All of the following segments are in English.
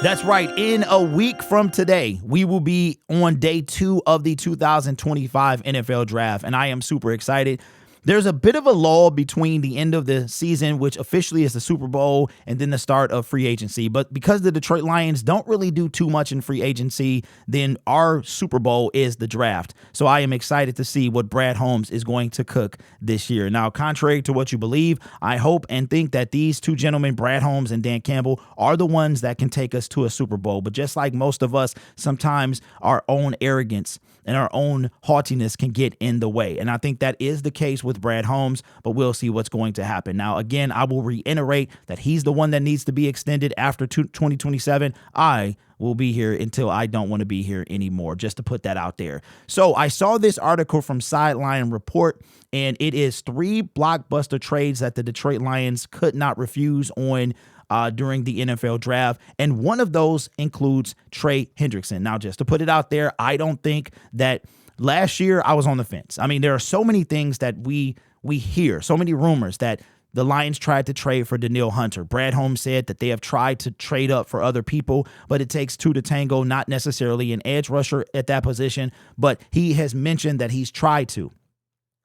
That's right. In a week from today, we will be on day 2 of the 2025 NFL Draft, and I am super excited. There's a bit of a lull between the end of the season, which officially is the Super Bowl, and then the start of free agency. But because the Detroit Lions don't really do too much in free agency, then our Super Bowl is the draft. So I am excited to see what Brad Holmes is going to cook this year. Now, contrary to what you believe, I hope and think that these two gentlemen, Brad Holmes and Dan Campbell, are the ones that can take us to a Super Bowl. But just like most of us, sometimes our own arrogance and our own haughtiness can get in the way. And I think that is the case with Brad Holmes, but we'll see what's going to happen. Now, again, I will reiterate that he's the one that needs to be extended after 2027. I will be here until I don't want to be here anymore, just to put that out there. So I saw this article from Sideline Report, and it is 3 blockbuster trades that the Detroit Lions could not refuse on during the NFL draft. And one of those includes Trey Hendrickson. Now, just to put it out there, I don't think that last year I was on the fence. I mean, there are so many things that we hear, so many rumors that the Lions tried to trade for Danielle Hunter. Brad Holmes said that they have tried to trade up for other people, but it takes 2 to tango, not necessarily an edge rusher at that position, but he has mentioned that he's tried to.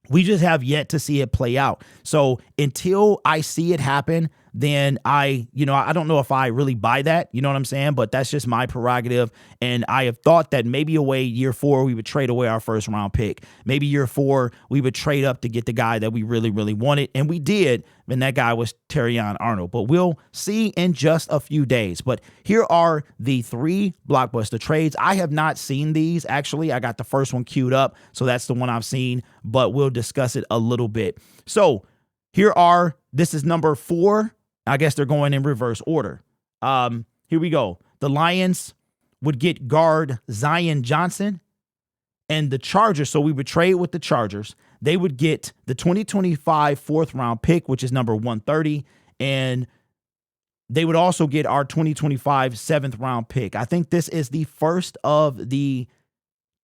We just have yet to see it play out. So until I see it happen, then I don't know if I really buy that, you know what I'm saying? But that's just my prerogative. And I have thought that maybe year 4, we would trade away our first round pick. Maybe year 4, we would trade up to get the guy that we really, really wanted. And we did. And that guy was Terrion Arnold. But we'll see in just a few days. But here are the 3 blockbuster trades. I have not seen these. Actually, I got the first one queued up. So that's the one I've seen. But we'll discuss it a little bit. So this is number 4. I guess they're going in reverse order. Here we go. The Lions would get guard Zion Johnson, and the Chargers, so we would trade with the Chargers. They would get the 2025 4th round pick, which is number 130, and they would also get our 2025 7th round pick. I think this is the first of the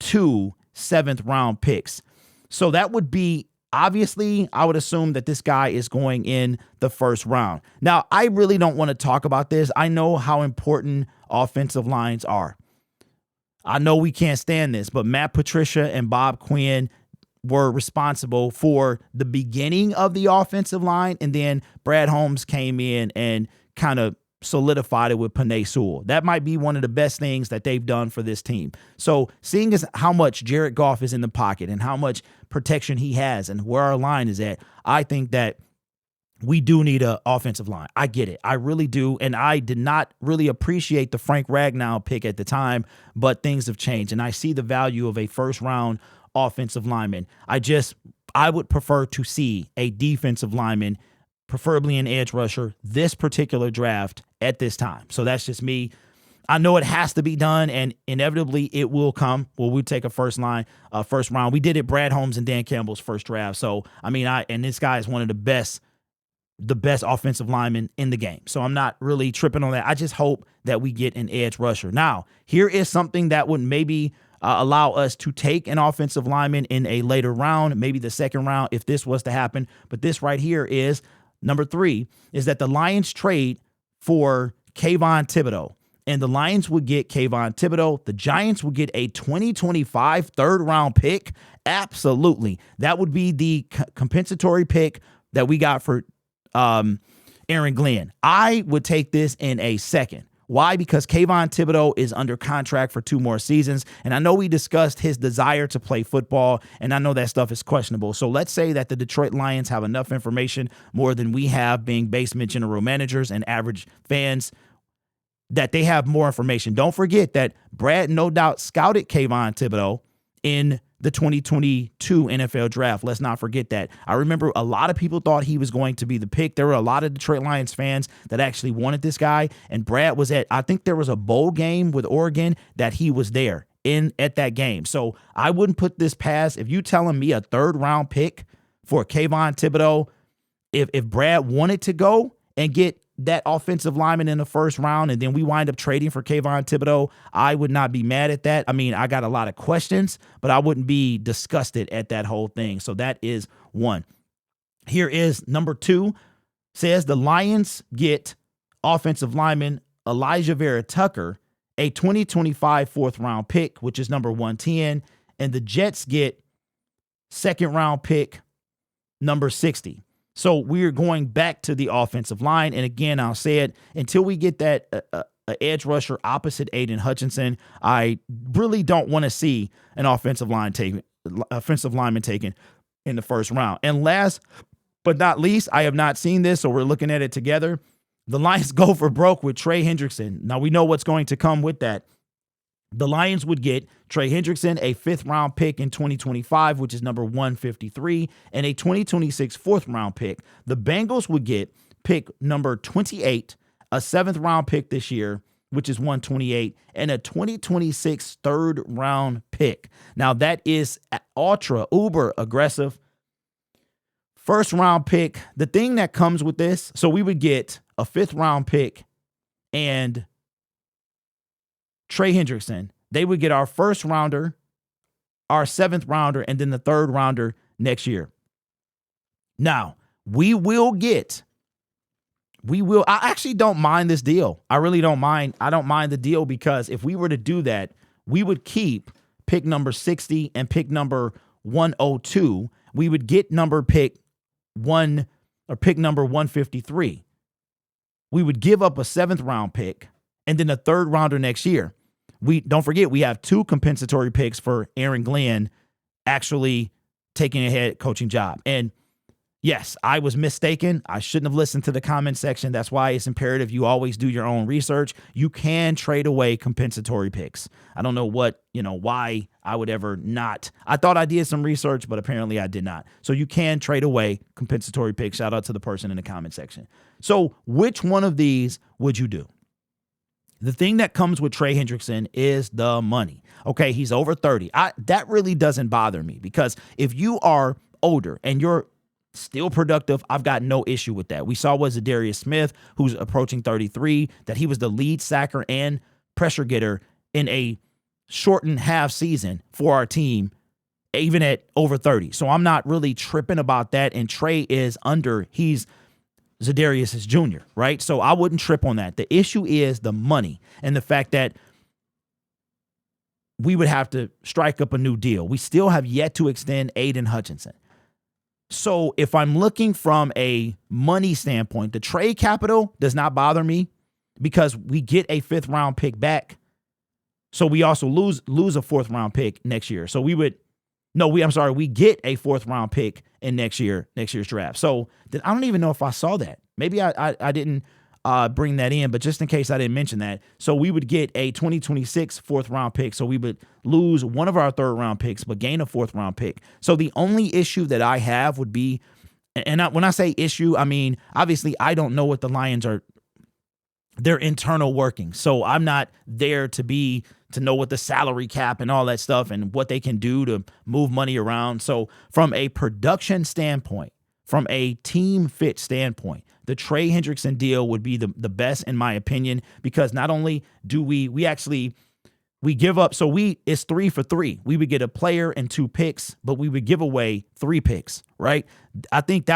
2 7th round picks. So that would be, obviously, I would assume that this guy is going in the first round. Now, I really don't want to talk about this. I know how important offensive lines are. I know we can't stand this, but Matt Patricia and Bob Quinn were responsible for the beginning of the offensive line, and then Brad Holmes came in and kind of solidified it with Penei Sewell. That might be one of the best things that they've done for this team. So seeing as how much Jared Goff is in the pocket and how much protection he has and where our line is at, I think that we do need an offensive line. I get it. I really do. And I did not really appreciate the Frank Ragnow pick at the time, but things have changed. And I see the value of a first round offensive lineman. I would prefer to see a defensive lineman, preferably an edge rusher, this particular draft at this time. So that's just me. I know it has to be done, and inevitably it will come. Well, we take a first round. We did it Brad Holmes and Dan Campbell's first draft. So, I mean, and this guy is one of the best offensive linemen in the game. So I'm not really tripping on that. I just hope that we get an edge rusher. Now, here is something that would maybe allow us to take an offensive lineman in a later round, maybe the second round if this was to happen. But this right here is number 3, is that the Lions trade for Kayvon Thibodeaux. And the Lions would get Kayvon Thibodeaux. The Giants would get a 2025 3rd round pick. Absolutely. That would be the compensatory pick that we got for Aaron Glenn. I would take this in a second. Why? Because Kayvon Thibodeaux is under contract for 2 more seasons. And I know we discussed his desire to play football, and I know that stuff is questionable. So let's say that the Detroit Lions have enough information, more than we have being basement general managers and average fans, that they have more information. Don't forget that Brad no doubt scouted Kayvon Thibodeaux in the 2022 NFL draft. Let's not forget that. I remember a lot of people thought he was going to be the pick. There were a lot of Detroit Lions fans that actually wanted this guy. And Brad was I think there was a bowl game with Oregon that he was there at that game. So I wouldn't put this past. If you telling me a 3rd round pick for Kayvon Thibodeaux, if Brad wanted to go and get that offensive lineman in the first round, and then we wind up trading for Kayvon Thibodeaux, I would not be mad at that. I mean, I got a lot of questions, but I wouldn't be disgusted at that whole thing. So that is 1. Here is number 2, says the Lions get offensive lineman Elijah Vera-Tucker a 2025 fourth round pick, which is number 110, and the Jets get second round pick number 60. So we're going back to the offensive line. And again, I'll say it, until we get that edge rusher opposite Aiden Hutchinson, I really don't want to see an offensive lineman taken in the first round. And last but not least, I have not seen this, so we're looking at it together. The Lions go for broke with Trey Hendrickson. Now we know what's going to come with that. The Lions would get Trey Hendrickson, a fifth-round pick in 2025, which is number 153, and a 2026 fourth-round pick. The Bengals would get pick number 28, a seventh-round pick this year, which is 128, and a 2026 third-round pick. Now, that is uber aggressive. First-round pick, the thing that comes with this, so we would get a fifth-round pick and Trey Hendrickson. They would get our first rounder, our seventh rounder, and then the third rounder next year. Now, I actually don't mind this deal. I really don't mind. I don't mind the deal because if we were to do that, we would keep pick number 60 and pick number 102. We would get pick number 153. We would give up a seventh round pick and then a third rounder next year. Don't forget, we have two compensatory picks for Aaron Glenn actually taking a head coaching job. And yes, I was mistaken. I shouldn't have listened to the comment section. That's why it's imperative you always do your own research. You can trade away compensatory picks. I don't know why I would ever not. I thought I did some research, but apparently I did not. So you can trade away compensatory picks. Shout out to the person in the comment section. So which one of these would you do? The thing that comes with Trey Hendrickson is the money. Okay, he's over 30. That really doesn't bother me because if you are older and you're still productive, I've got no issue with that. We saw with Zadarius Smith, who's approaching 33, that he was the lead sacker and pressure getter in a shortened half season for our team, even at over 30. So I'm not really tripping about that. And Trey he's Zadarius is junior, right? So I wouldn't trip on that. The issue is the money and the fact that we would have to strike up a new deal. We still have yet to extend Aiden Hutchinson. So if I'm looking from a money standpoint, the trade capital does not bother me because we get a fifth round pick back. So we also lose a fourth round pick next year. So we get a fourth round pick in next year's draft. So I don't even know if I saw that. Maybe I didn't bring that in, but just in case I didn't mention that. So we would get a 2026 fourth round pick. So we would lose one of our third round picks, but gain a fourth round pick. So the only issue that I have would be, when I say issue, I mean, obviously I don't know what the Lions their internal workings. So I'm not there to know what the salary cap and all that stuff and what they can do to move money around. So from a production standpoint, from a team fit standpoint, the Trey Hendrickson deal would be the best in my opinion, because not only do we give up, so it's 3 for 3. We would get a player and 2 picks, but we would give away 3 picks, right? I think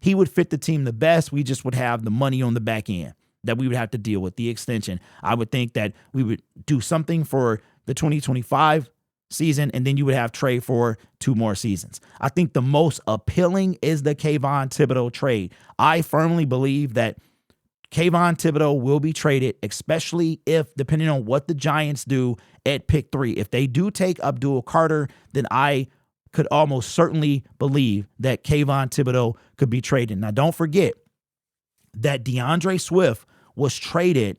he would fit the team the best. We just would have the money on the back end that we would have to deal with, the extension. I would think that we would do something for the 2025 season, and then you would have Trey for 2 more seasons. I think the most appealing is the Kayvon Thibodeaux trade. I firmly believe that Kayvon Thibodeaux will be traded, especially if, depending on what the Giants do at pick 3. If they do take Abdul Carter, then I could almost certainly believe that Kayvon Thibodeaux could be traded. Now, don't forget that DeAndre Swift was traded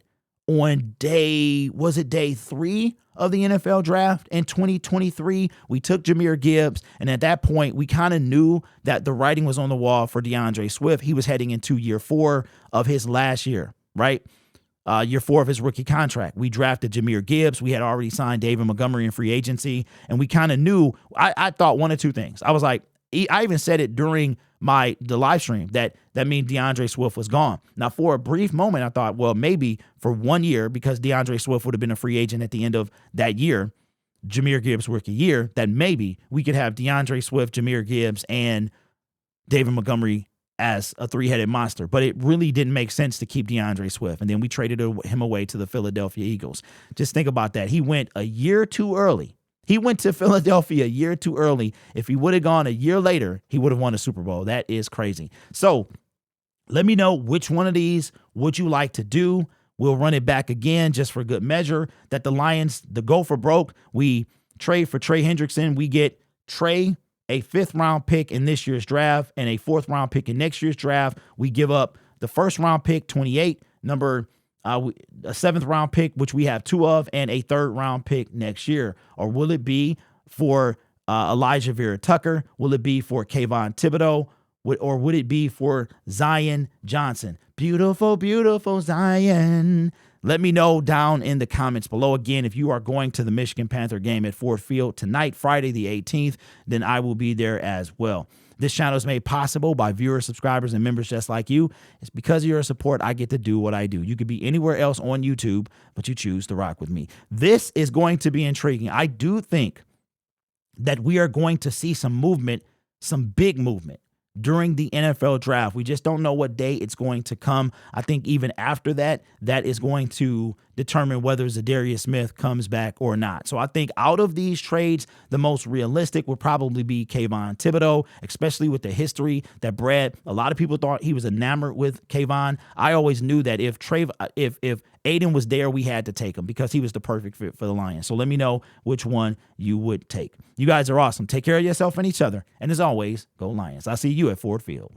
on day 3 of the NFL draft in 2023. We took Jahmyr Gibbs, and at that point, we kind of knew that the writing was on the wall for DeAndre Swift. He was heading into year 4 of his last year, right? Year 4 of his rookie contract. We drafted Jahmyr Gibbs. We had already signed David Montgomery in free agency, and we kind of knew, I thought one of 2 things. I was like, I even said it during the live stream that means DeAndre Swift was gone. Now, for a brief moment, I thought, well, maybe for 1 year, because DeAndre Swift would have been a free agent at the end of that year, Jahmyr Gibbs' rookie year, that maybe we could have DeAndre Swift, Jahmyr Gibbs, and David Montgomery as a three-headed monster, but it really didn't make sense to keep DeAndre Swift. And then we traded him away to the Philadelphia Eagles. Just think about that. He went a year too early. He went to Philadelphia a year too early. If he would have gone a year later, he would have won a Super Bowl. That is crazy. So let me know which one of these would you like to do. We'll run it back again just for good measure. That the Lions, the go for broke, we trade for Trey Hendrickson. We get Trey, a 5th-round pick in this year's draft, and a 4th-round pick in next year's draft. We give up the 1st-round pick, 28, a 7th-round pick, which we have 2 of, and a 3rd-round pick next year. Or will it be for Elijah Vera-Tucker? Will it be for Kayvon Thibodeaux? Or would it be for Zion Johnson? Beautiful, beautiful Zion. Let me know down in the comments below. Again, if you are going to the Michigan Panther game at Ford Field tonight, Friday the 18th, then I will be there as well. This channel is made possible by viewers, subscribers, and members just like you. It's because of your support I get to do what I do. You could be anywhere else on YouTube, but you choose to rock with me. This is going to be intriguing. I do think that we are going to see some movement, some big movement during the NFL draft. We just don't know what day it's going to come. I think even after that, that is going to determine whether Zadarius Smith comes back or not. So I think out of these trades, the most realistic would probably be Kayvon Thibodeaux, especially with the history that Brad, a lot of people thought he was enamored with Kayvon. I always knew that if Aiden was there, we had to take him because he was the perfect fit for the Lions. So let me know which one you would take. You guys are awesome. Take care of yourself and each other. And as always, go Lions. I'll see you at Ford Field.